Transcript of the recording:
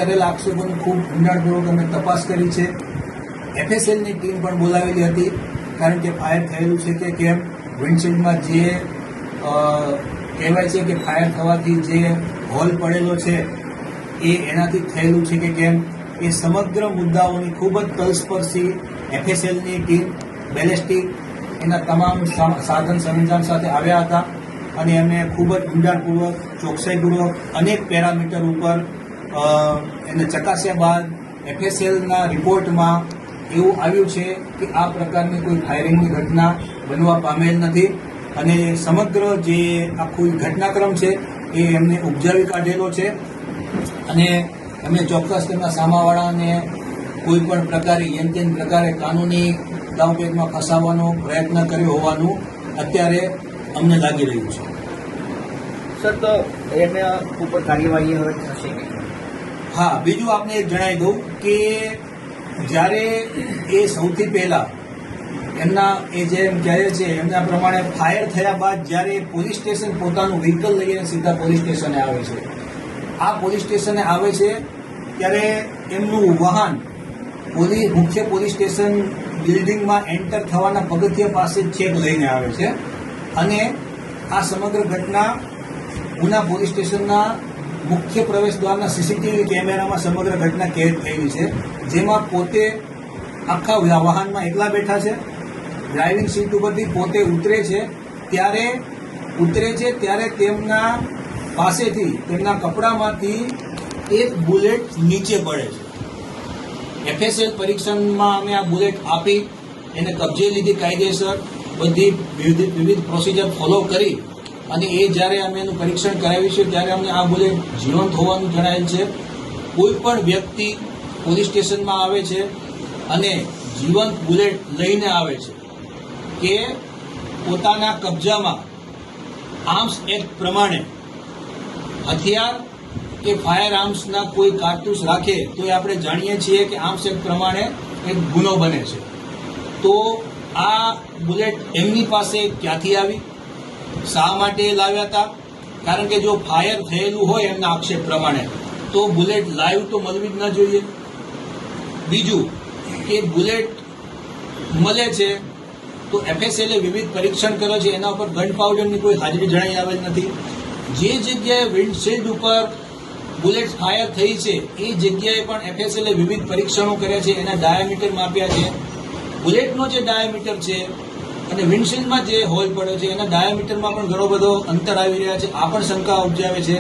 કરેલા આક્ષેપોની ખૂબ ઊંડાણપૂર્વક અમે તપાસ કરી છે. એફએસએલની ટીમ પણ બોલાવેલી હતી, કારણ કે ફાયર થયેલું છે કે કેમ, વિન્ડશીલ્ડમાં જે કહેવાય છે કે ફાયર થવાથી જે હોલ પડેલો છે એ એનાથી થયેલું છે કે કેમ, એ સમગ્ર મુદ્દાઓની ખૂબ જ તલસ્પર્શી એફએસએલની ટીમ બેલેસ્ટિક એના તમામ સાધન સરંજામ સાથે આવ્યા હતા અને એમને ખૂબ જ ઊંડાણપૂર્વક ચોકસાઈપૂર્વક અનેક પેરામીટર ઉપર એને ચકાસ્યા બાદ એફએસએલના રિપોર્ટમાં એવું આવ્યું છે કે આ પ્રકારની કોઈ ફાયરિંગની ઘટના બનવા પામેલ નથી અને સમગ્ર જે આખું ઘટનાક્રમ છે એ એમને ઉપજાવી કાઢેલો છે અને એમને ચોક્કસ તેમના સામાવાળાને કોઈ પણ પ્રકારે યંત્યન પ્રકારે કાનૂની દાવપેચમાં ફસાવવાનો પ્રયત્ન કર્યો હોવાનું અત્યારે અમને લાગી રહ્યું છે. સર, તો એના ઉપર કાર્યવાહી હવે થશે? હા, બીજું આપને એક જણાવી દઉં કે જ્યારે એ સૌથી પહેલા એમના એ જેમ કહે છે એમના પ્રમાણે ફાયર થયા બાદ જ્યારે પોલીસ સ્ટેશન પોતાનું વ્હીકલ લઈને સીધા પોલીસ સ્ટેશને આવે છે, આ પોલીસ સ્ટેશને આવે છે ત્યારે એમનું વાહન મુખ્ય પોલીસ સ્ટેશન બિલ્ડિંગમાં એન્ટર થવાના પગથિયા પાસે ચેક લઈને આવે છે અને આ સમગ્ર ઘટના ઉના પોલીસ સ્ટેશનના મુખ્ય પ્રવેશ દ્વારના સીસીટીવી કેમેરામાં સમગ્ર ઘટના કેદ થયેલી છે, જેમાં પોતે આખા વાહનમાં એકલા બેઠા છે, ડ્રાઇવિંગ સીટ ઉપરથી પોતે ઉતરે છે ત્યારે તેમના પાસેથી તેમના કપડામાંથી એક બુલેટ નીચે પડે છે. એફએસએલ પરીક્ષણમાં અમે આ બુલેટ આપી એને કબજે લીધી કાયદેસર, બધી વિવિધ પ્રોસિજર ફોલો કરી અને એ જ્યારે અમે એનું પરીક્ષણ કરાવીશું ત્યારે અમને આ બુલેટ જીવંત હોવાનું જણાયેલ છે. કોઈ પણ વ્યક્તિ પોલીસ સ્ટેશનમાં આવે છે અને જીવંત બુલેટ લઈને આવે છે કે પોતાના કબજામાં આર્મ્સ એક્ટ પ્રમાણે હથિયાર કે ફાયર આર્મ્સના કોઈ કારતૂસ રાખે તો એ આપણે જાણીએ છીએ કે આર્મ્સ એક્ટ પ્રમાણે એક ગુનો બને છે. તો આ બુલેટ એમની પાસે ક્યાંથી આવી, શા માટે લાવ્યા હતા? કારણ કે જો ફાયર થયેલું હોય એમના આક્ષેપ પ્રમાણે તો બુલેટ લાઈવ તો મળવી જ ન જોઈએ. બીજું કે બુલેટ મળે છે તો એફએસએલે વિવિધ પરીક્ષણ કર્યો છે, એના ઉપર ગન પાવડરની કોઈ હાજરી જણાઈ આવેલ નથી. જે જગ્યાએ વિન્ડશીલ્ડ ઉપર બુલેટ ફાયર થઈ છે એ જગ્યાએ પણ એફએસએલે વિવિધ પરીક્ષણો કર્યા છે, એના ડાયામીટર માપ્યા છે. બુલેટનો જે ડાયામીટર છે અને વિન્ડશીલ્ડમાં જે હોલ પડ્યો છે એના ડાયામીટરમાં પણ ઘણો બધો અંતર આવી રહ્યા છે. આ પણ શંકા ઉપજાવે છે.